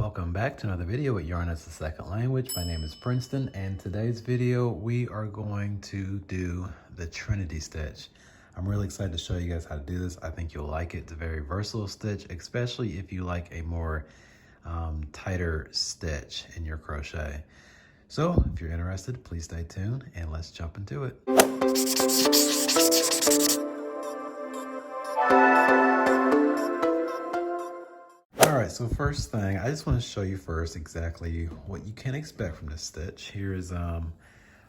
Welcome back to another video with Yarn as a Second Language. My name is Princeton, and today's video we are going to do the Trinity stitch. I'm really excited to show you guys how to do this. I think you'll like it. It's a very versatile stitch, especially if you like a more tighter stitch in your crochet. So if you're interested, please stay tuned and let's jump into it. Alright, so first thing, I just want to show you first exactly what you can expect from this stitch. Here's a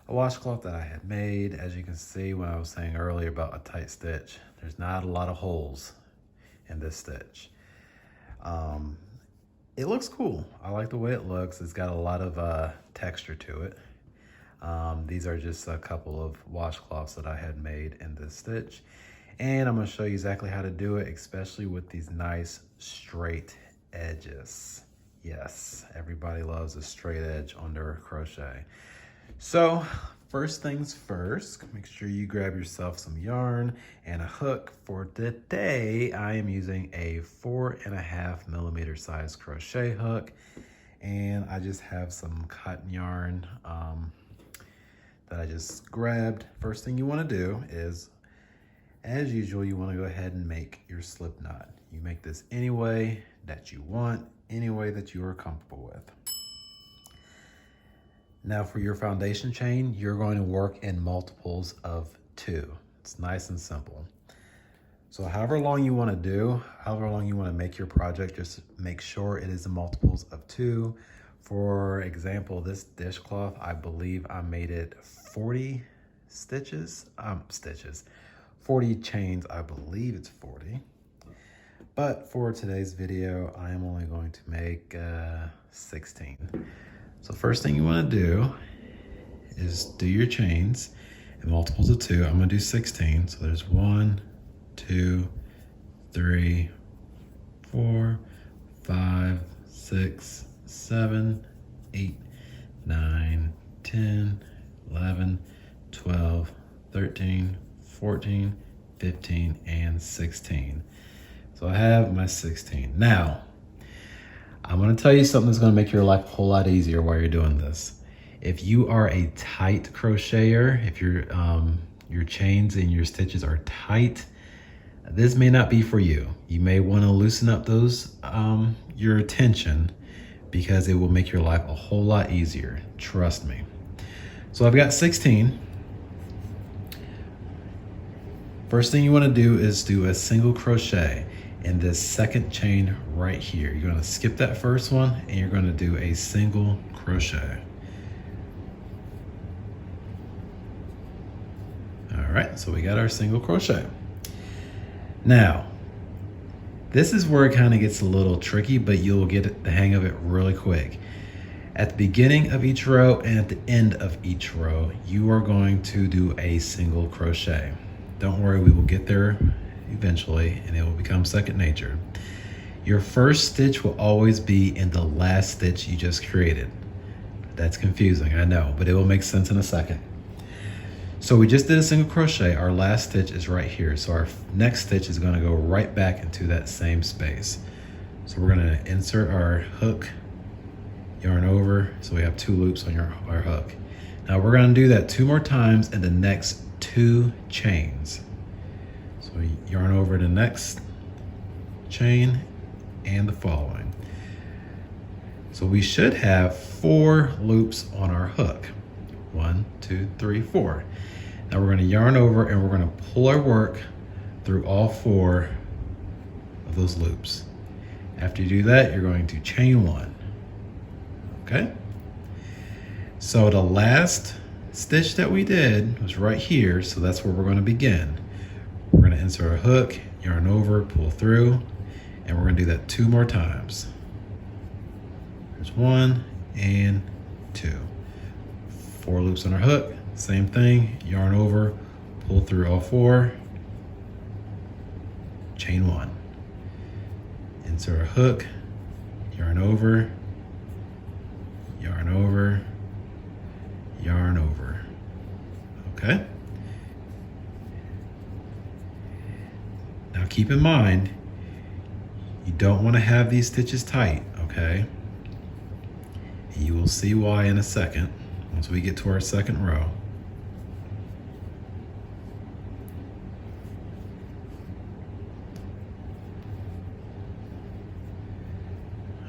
washcloth that I had made. As you can see, when I was saying earlier about a tight stitch, there's not a lot of holes in this stitch. It looks cool. I like the way it looks. It's got a lot of texture to it. These are just a couple of washcloths that I had made in this stitch. And I'm going to show you exactly how to do it, especially with these nice straight edges. Yes, everybody loves a straight edge on their crochet. So first things first, make sure you grab yourself some yarn and a hook. For today, I am using a 4.5 millimeter size crochet hook, and I just have some cotton yarn that I just grabbed. First thing you want to do is, as usual, you want to go ahead and make your slip knot. You make this any way that you want, any way that you are comfortable with. Now for your foundation chain, you're going to work in multiples of 2. It's nice and simple. So however long you want to do, however long you want to make your project, just make sure it is in multiples of 2. For example, this dishcloth, I believe I made it 40 stitches, 40 chains, I believe it's 40. But for today's video, I am only going to make 16. So first thing you want to do is do your chains in multiples of 2. I'm going to do 16. So there's 1, 2, 3, 4, 5, 6, 7, 8, 9, 10, 11, 12, 13, 14, 15, and 16. So I have my 16. Now, I'm gonna tell you something that's gonna make your life a whole lot easier while you're doing this. If you are a tight crocheter, if your chains and your stitches are tight, this may not be for you. You may wanna loosen up those, your tension, because it will make your life a whole lot easier, trust me. So I've got 16. First thing you want to do is do a single crochet in this second chain right here. You're going to skip that first one and you're going to do a single crochet. All right, so we got our single crochet. Now, this is where it kind of gets a little tricky, but you'll get the hang of it really quick. At the beginning of each row and at the end of each row, you are going to do a single crochet. Don't worry, we will get there eventually and it will become second nature. Your first stitch will always be in the last stitch you just created. That's confusing, I know, but it will make sense in a second. So we just did a single crochet. Our last stitch is right here. So our next stitch is going to go right back into that same space. So we're going to insert our hook, yarn over, so we have 2 loops on our hook. Now we're going to do that 2 more times in the next 2 chains. So we yarn over the next chain and the following. So we should have 4 loops on our hook. 1, 2, 3, 4. Now we're going to yarn over and we're going to pull our work through all 4 of those loops. After you do that, you're going to chain 1. Okay? So the last stitch that we did was right here, so that's where we're going to begin. We're going to insert our hook, yarn over, pull through, and we're going to do that 2 more times. There's 1 and 2. 4 loops on our hook, same thing, yarn over, pull through all 4, chain 1. Insert our hook, yarn over, yarn over, yarn over. Okay? Now keep in mind, you don't want to have these stitches tight, okay? You will see why in a second, once we get to our second row.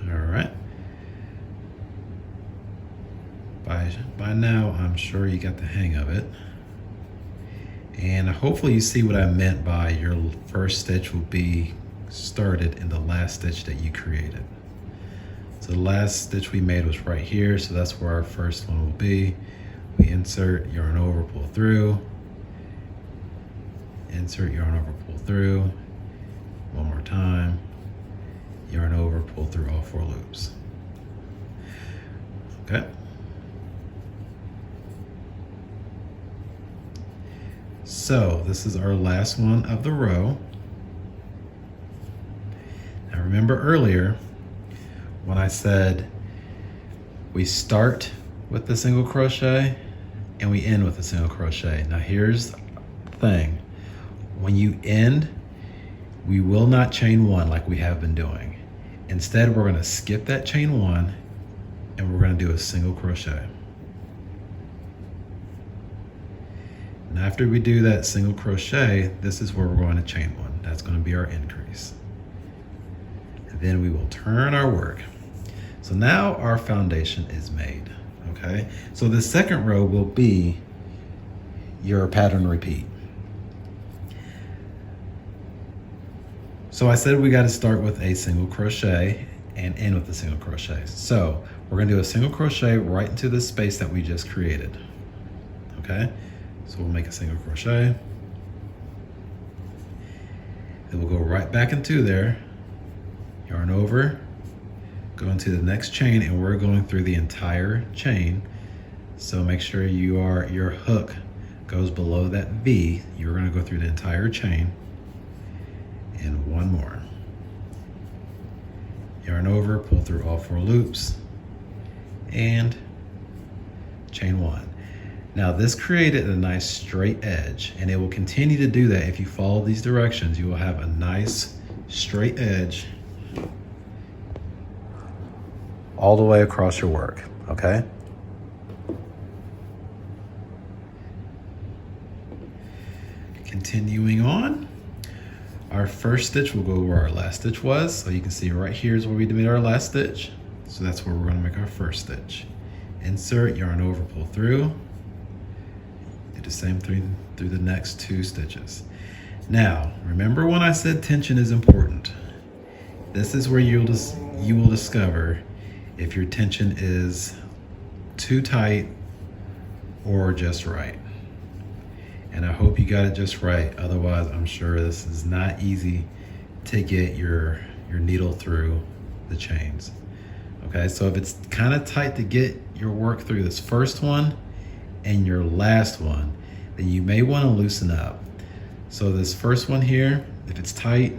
All right. By now, I'm sure you got the hang of it. And hopefully you see what I meant by your first stitch will be started in the last stitch that you created. So the last stitch we made was right here, so that's where our first one will be. We insert, yarn over, pull through, insert, yarn over, pull through, one more time, yarn over, pull through all 4 loops. Okay. So this is our last one of the row. Now remember earlier when I said we start with the single crochet and we end with a single crochet. Now here's the thing. When you end, we will not chain 1 like we have been doing. Instead, we're going to skip that chain 1 and we're going to do a single crochet. And after we do that single crochet, this is where we're going to chain 1. That's going to be our increase. And then we will turn our work. So now our foundation is made, okay? So the second row will be your pattern repeat. So I said we got to start with a single crochet and end with a single crochet. So we're going to do a single crochet right into the space that we just created, okay? So we'll make a single crochet. Then we'll go right back into there, yarn over, go into the next chain, and we're going through the entire chain. So make sure your hook goes below that V. You're going to go through the entire chain. And one more. Yarn over, pull through all 4 loops, and chain 1. Now this created a nice straight edge, and it will continue to do that. If you follow these directions, you will have a nice straight edge all the way across your work, okay? Continuing on, our first stitch will go where our last stitch was. So you can see right here is where we made our last stitch. So that's where we're going to make our first stitch. Insert, yarn over, pull through. Do the same thing through the next 2 stitches. Now, remember when I said tension is important? This is where you will discover if your tension is too tight or just right. And I hope you got it just right. Otherwise, I'm sure this is not easy to get your needle through the chains. Okay, so if it's kind of tight to get your work through this first one and your last one, then you may want to loosen up. So this first one here, if it's tight,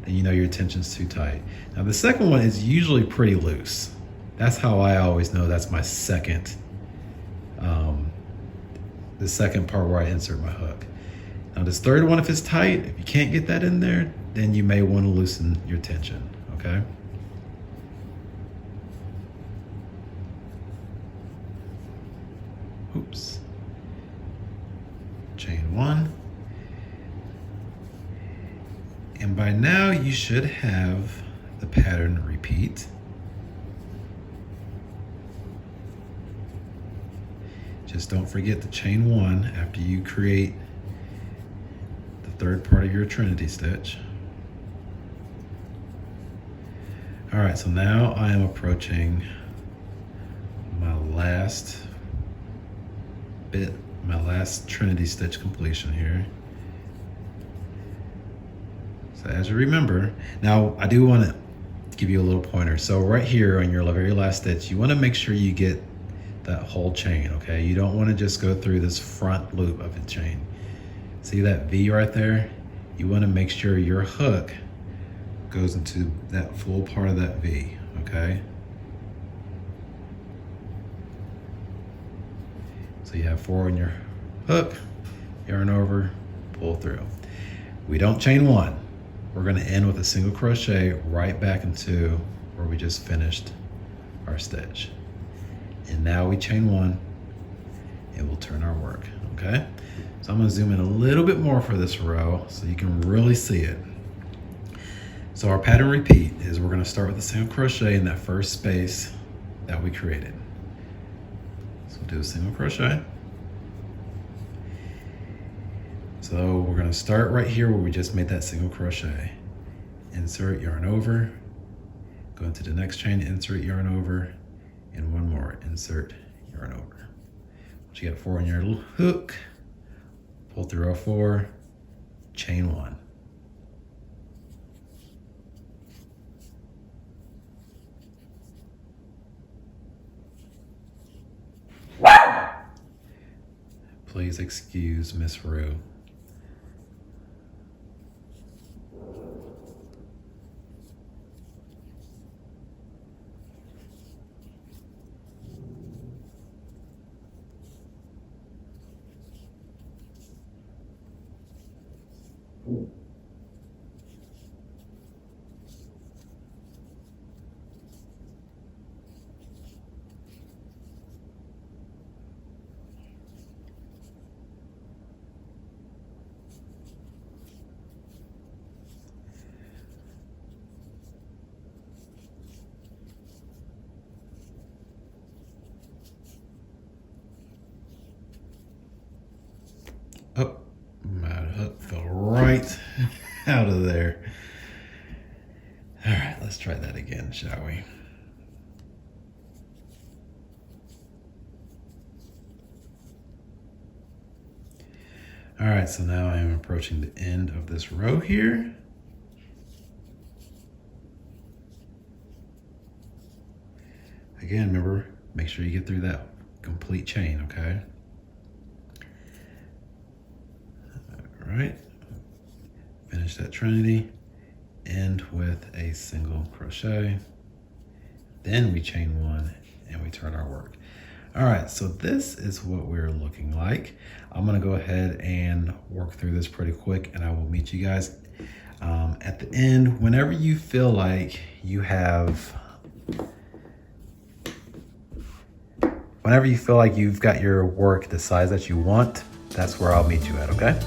then you know your tension's too tight. Now the second one is usually pretty loose. That's how I always know that's my second, the second part where I insert my hook. Now this third one, if it's tight, if you can't get that in there, then you may want to loosen your tension, okay? Oops. Chain 1. And by now you should have the pattern repeat. Just don't forget to chain 1 after you create the third part of your Trinity stitch. All right, so now I am approaching my last bit, my last Trinity stitch completion here. So as you remember, now I do want to give you a little pointer. So right here on your very last stitch, you want to make sure you get that whole chain, okay? You don't want to just go through this front loop of the chain. See that V right there? You want to make sure your hook goes into that full part of that V, okay? So you have 4 on your hook, yarn over, pull through. We don't chain 1. We're going to end with a single crochet right back into where we just finished our stitch. And now we chain 1, and we'll turn our work, okay? So I'm gonna zoom in a little bit more for this row so you can really see it. So our pattern repeat is we're gonna start with a single crochet in that first space that we created. So we'll do a single crochet. So we're gonna start right here where we just made that single crochet. Insert yarn over, go into the next chain, insert yarn over, and one more, insert yarn over. Once you got 4 on your little hook, pull through row 4, chain 1. Please excuse Miss Rue. Oh, my hook fell right out of there. All right, let's try that again, shall we? All right, so now I am approaching the end of this row here. Again, remember, make sure you get through that complete chain, okay? All right, finish that Trinity, end with a single crochet. Then we chain 1 and we turn our work. All right, so this is what we're looking like. I'm gonna go ahead and work through this pretty quick, and I will meet you guys at the end. Whenever you feel like you have, whenever you feel like you've got your work the size that you want, that's where I'll meet you at, okay?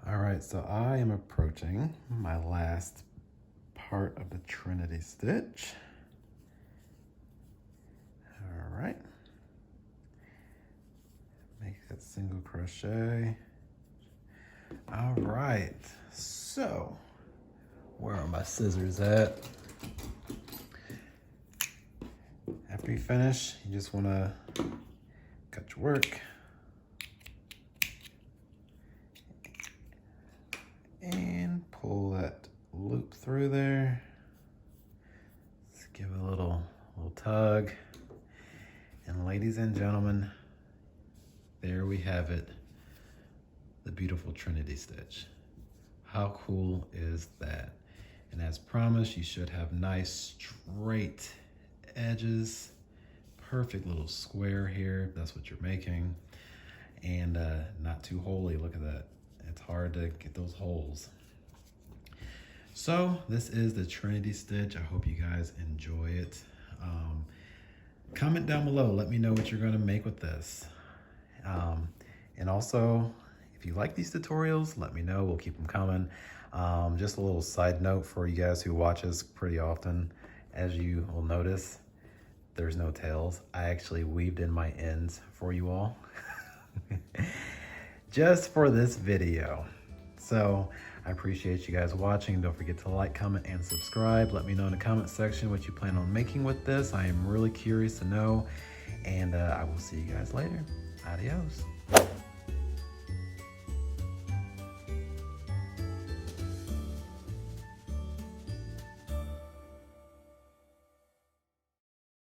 All right, so I am approaching my last part of the Trinity stitch. All right. Make that single crochet. All right, so where are my scissors at? After you finish, you just wanna cut your work. And pull that loop through there. Let's give it a little tug. And ladies and gentlemen, there we have it, the beautiful Trinity stitch. How cool is that? And as promised, you should have nice straight edges, perfect little square here, if that's what you're making, and not too holy. Look at that. It's hard to get those holes. So this is the Trinity stitch. I hope you guys enjoy it. Comment down below, let me know what you're gonna make with this. And also, if you like these tutorials, let me know, we'll keep them coming. Just a little side note for you guys who watch us pretty often, as you will notice, there's no tails. I actually weaved in my ends for you all. Just for this video. So I appreciate you guys watching. Don't forget to like, comment, and subscribe. Let me know in the comment section what you plan on making with this. I am really curious to know, and I will see you guys later. Adios.